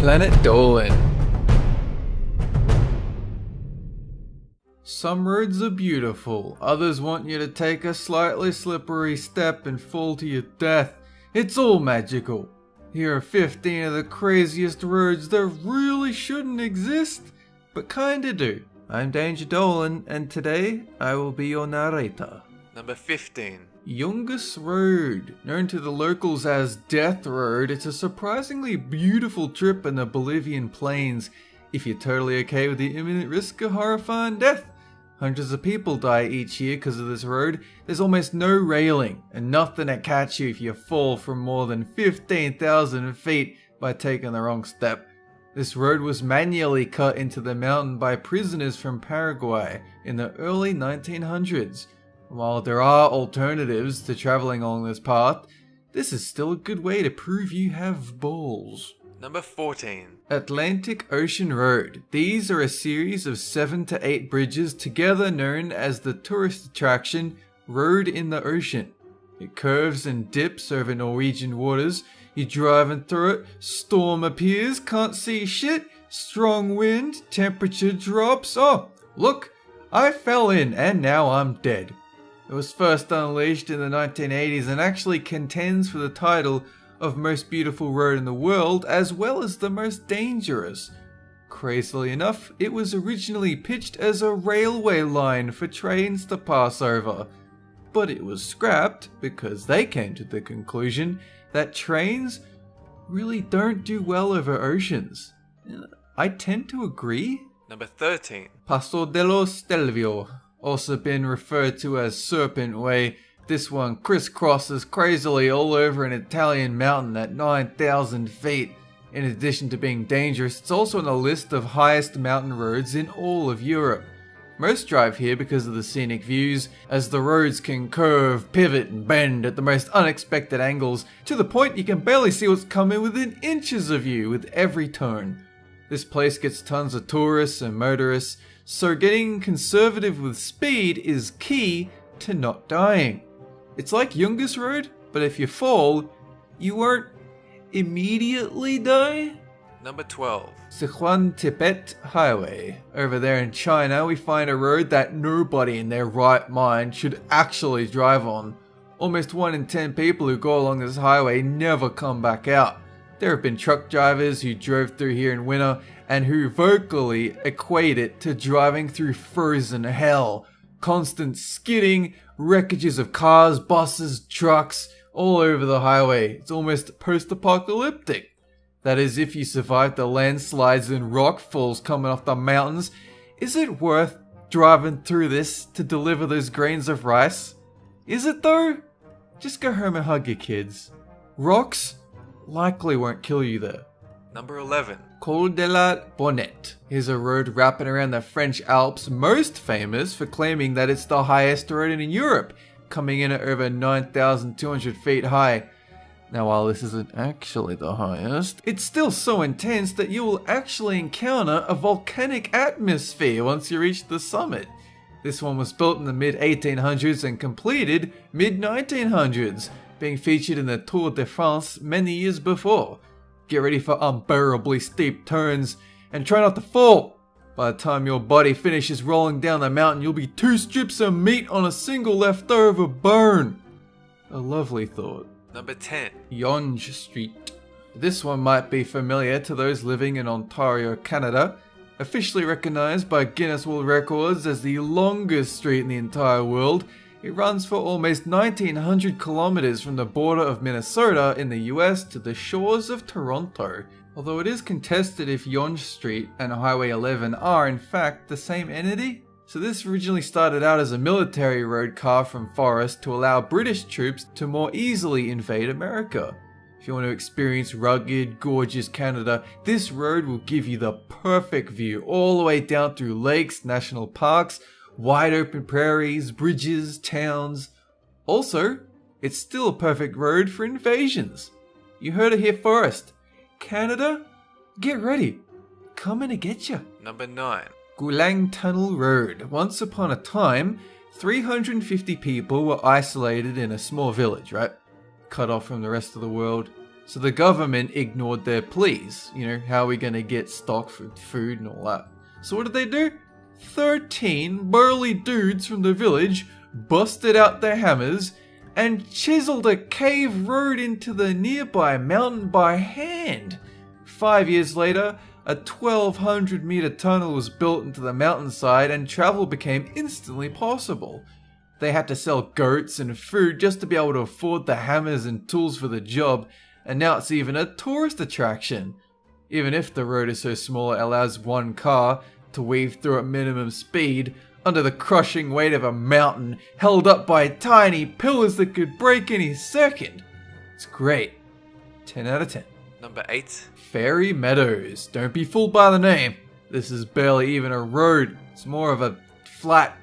Planet Dolan. Some roads are beautiful, others want you to take a slightly slippery step and fall to your death. It's all magical. Here are 15 of the craziest roads that really shouldn't exist, but kinda do. I'm Danger Dolan, and today I will be your narrator. Number 15. Yungas Road. Known to the locals as Death Road, it's a surprisingly beautiful trip in the Bolivian plains, if you're totally okay with the imminent risk of horrifying death. Hundreds of people die each year because of this road. There's almost no railing, and nothing to catch you if you fall from more than 15,000 feet by taking the wrong step. This road was manually cut into the mountain by prisoners from Paraguay in the early 1900s. While there are alternatives to traveling along this path, this is still a good way to prove you have balls. Number 14. Atlantic Ocean Road. These are a series of 7 to 8 bridges together known as the tourist attraction Road in the Ocean. It curves and dips over Norwegian waters. You're driving through it, storm appears, can't see shit, strong wind, temperature drops. Oh, look, I fell in and now I'm dead. It was first unleashed in the 1980s and actually contends for the title of most beautiful road in the world as well as the most dangerous. Crazily enough, it was originally pitched as a railway line for trains to pass over, but it was scrapped because they came to the conclusion that trains really don't do well over oceans. I tend to agree. Number 13. Paso de los Stelvio, also been referred to as Serpent Way. This one crisscrosses crazily all over an Italian mountain at 9,000 feet. In addition to being dangerous, it's also on the list of highest mountain roads in all of Europe. Most drive here because of the scenic views, as the roads can curve, pivot and bend at the most unexpected angles, to the point you can barely see what's coming within inches of you with every turn. This place gets tons of tourists and motorists, so getting conservative with speed is key to not dying. It's like Yungas Road, but if you fall, you won't immediately die. Number 12. Sichuan Tibet Highway. Over there in China, we find a road that nobody in their right mind should actually drive on. Almost 1 in 10 people who go along this highway never come back out. There have been truck drivers who drove through here in winter and who vocally equate it to driving through frozen hell. Constant skidding, wreckages of cars, buses, trucks, all over the highway. It's almost post-apocalyptic. That is, if you survive the landslides and rock falls coming off the mountains, is it worth driving through this to deliver those grains of rice? Is it though? Just go home and hug your kids. Rocks likely won't kill you there. Number 11. Col de la Bonette is a road wrapping around the French Alps, most famous for claiming that it's the highest road in Europe, coming in at over 9,200 feet high. Now, while this isn't actually the highest, it's still so intense that you will actually encounter a volcanic atmosphere once you reach the summit. This one was built in the mid-1800s and completed mid-1900s, being featured in the Tour de France many years before. Get ready for unbearably steep turns and try not to fall. By the time your body finishes rolling down the mountain, you'll be 2 strips of meat on a single leftover bone. A lovely thought. Number 10. Yonge Street. This one might be familiar to those living in Ontario, Canada. Officially recognized by Guinness World Records as the longest street in the entire world, it runs for almost 1,900 kilometers from the border of Minnesota in the US to the shores of Toronto. Although it is contested if Yonge Street and Highway 11 are in fact the same entity. So this originally started out as a military road carved from forest to allow British troops to more easily invade America. If you want to experience rugged, gorgeous Canada, this road will give you the perfect view all the way down through lakes, national parks, wide open prairies, bridges, towns. Also, it's still a perfect road for invasions. You heard it here first. Canada, get ready. Coming to get you. Number 9. Gulang Tunnel Road. Once upon a time, 350 people were isolated in a small village, right? Cut off from the rest of the world. So the government ignored their pleas. You know, how are we going to get stock for food and all that? So what did they do? 13 burly dudes from the village busted out their hammers and chiseled a cave road into the nearby mountain by hand. 5 years later, a 1,200-meter tunnel was built into the mountainside and travel became instantly possible. They had to sell goats and food just to be able to afford the hammers and tools for the job, and now it's even a tourist attraction. Even if the road is so small it allows one car to weave through at minimum speed under the crushing weight of a mountain held up by tiny pillars that could break any second. It's great. 10 out of 10. Number 8. Fairy Meadows. Don't be fooled by the name. This is barely even a road. It's more of a flat,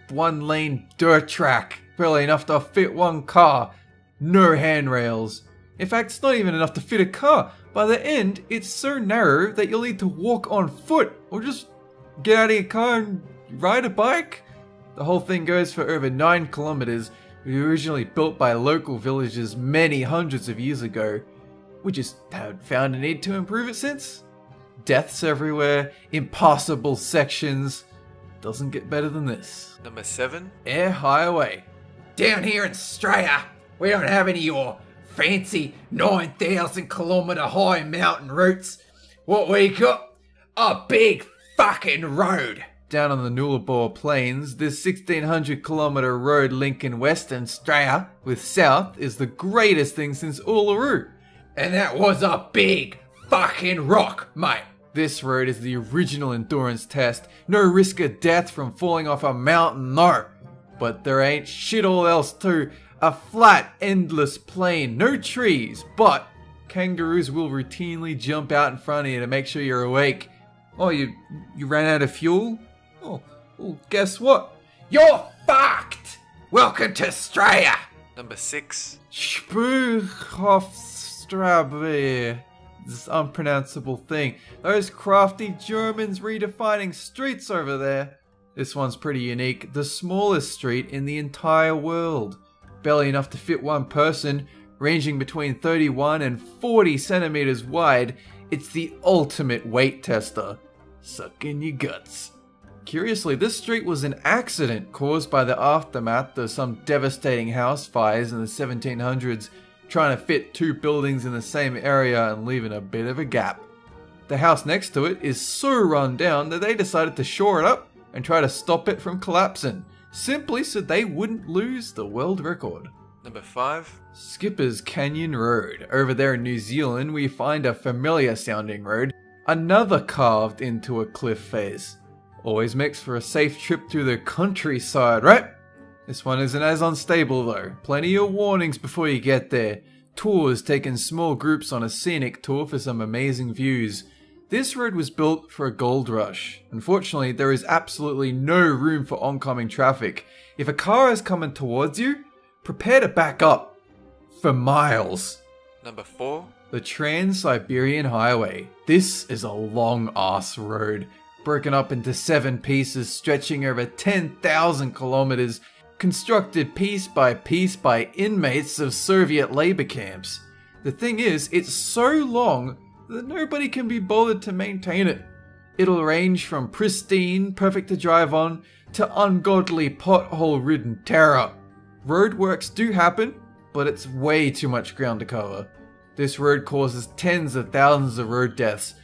one-lane dirt track. Barely enough to fit one car. No handrails. In fact, it's not even enough to fit a car. By the end, it's so narrow that you'll need to walk on foot or just get out of your car and ride a bike. The whole thing goes for over 9 kilometers. It was originally built by local villagers many hundreds of years ago. We just haven't found a need to improve it since. Deaths everywhere, impassable sections. Doesn't get better than this. Number 7. Air Highway. Down here in Australia, we don't have any of your fancy 9,000 kilometer high mountain routes. What we got? A big fucking road. Down on the Nullarbor Plains, this 1,600 kilometer road linking Western Australia with South is the greatest thing since Uluru. And that was a big fucking rock, mate. This road is the original endurance test. No risk of death from falling off a mountain, no. But there ain't shit all else too. A flat, endless plain, no trees, but kangaroos will routinely jump out in front of you to make sure you're awake. Oh, you ran out of fuel? Oh, well, guess what? You're fucked. Welcome to Australia. Number 6. Spuchhofstrabe. This unpronounceable thing. Those crafty Germans redefining streets over there. This one's pretty unique. The smallest street in the entire world. Barely enough to fit one person, ranging between 31 and 40 centimeters wide. It's the ultimate weight tester. Suck in your guts. Curiously, this street was an accident caused by the aftermath of some devastating house fires in the 1700s, trying to fit 2 buildings in the same area and leaving a bit of a gap. The house next to it is so run down that they decided to shore it up and try to stop it from collapsing, simply so they wouldn't lose the world record. Number 5. Skipper's Canyon Road. Over there in New Zealand, we find a familiar sounding road, another carved into a cliff face. Always makes for a safe trip through the countryside, right? This one isn't as unstable though. Plenty of warnings before you get there. Tours taking small groups on a scenic tour for some amazing views. This road was built for a gold rush. Unfortunately, there is absolutely no room for oncoming traffic. If a car is coming towards you, prepare to back up. For miles. Number 4. The Trans-Siberian Highway. This is a long-ass road, broken up into 7 pieces stretching over 10,000 kilometers, constructed piece by inmates of Soviet labor camps. The thing is, it's so long that nobody can be bothered to maintain it. It'll range from pristine, perfect to drive on, to ungodly pothole-ridden terror. Roadworks do happen, but it's way too much ground to cover. This road causes tens of thousands of road deaths.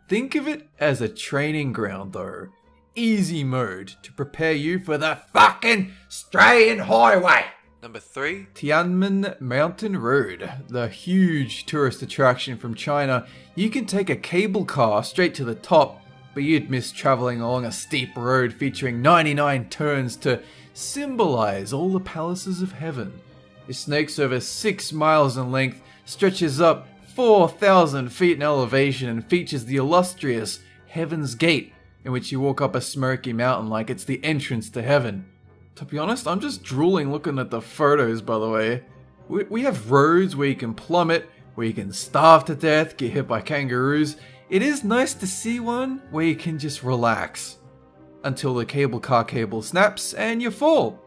Think of it as a training ground though. Easy mode to prepare you for the Fucking Australian highway. Number 3. Tianmen Mountain Road, the huge tourist attraction from China. You can take a cable car straight to the top, but you'd miss traveling along a steep road featuring 99 turns to symbolize all the palaces of heaven. It snakes over 6 miles in length, stretches up 4,000 feet in elevation, and features the illustrious Heaven's Gate, in which you walk up a smoky mountain like it's the entrance to heaven. To be honest, I'm just drooling looking at the photos, by the way. We have roads where you can plummet, where you can starve to death, get hit by kangaroos. It is nice to see one where you can just relax. Until the cable car cable snaps and you fall.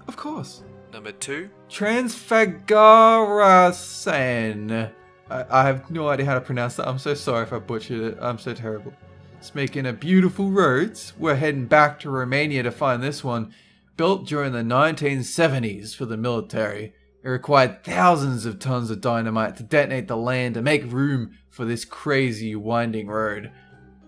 Of course. Number 2. Transfagarasan. I have no idea how to pronounce that. I'm so sorry if I butchered it. I'm so terrible. Speaking of beautiful roads, we're heading back to Romania to find this one. Built during the 1970s for the military. It required thousands of tons of dynamite to detonate the land to make room for this crazy winding road.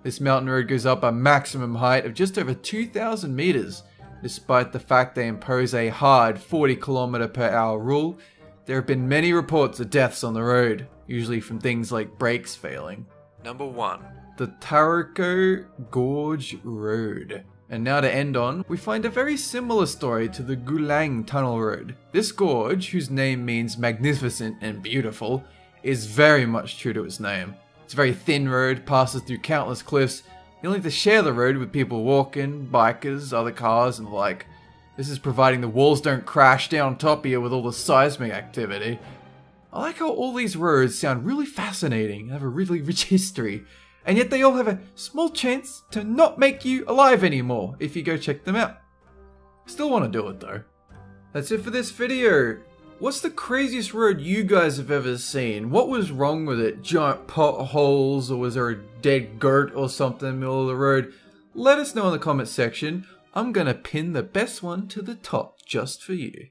This mountain road goes up a maximum height of just over 2,000 meters. Despite the fact they impose a hard 40km/h rule, there have been many reports of deaths on the road, usually from things like brakes failing. Number 1. The Taroko Gorge Road. And now to end on, we find a very similar story to the Gulang Tunnel Road. This gorge, whose name means magnificent and beautiful, is very much true to its name. It's a very thin road, passes through countless cliffs. You only have to share the road with people walking, bikers, other cars, and the like. This is providing the walls don't crash down on top of you with all the seismic activity. I like how all these roads sound really fascinating and have a really rich history. And yet they all have a small chance to not make you alive anymore if you go check them out. Still want to do it though. That's it for this video. What's the craziest road you guys have ever seen? What was wrong with it? Giant potholes, or was there a dead goat or something in the middle of the road? Let us know in the comment section. I'm gonna pin the best one to the top just for you.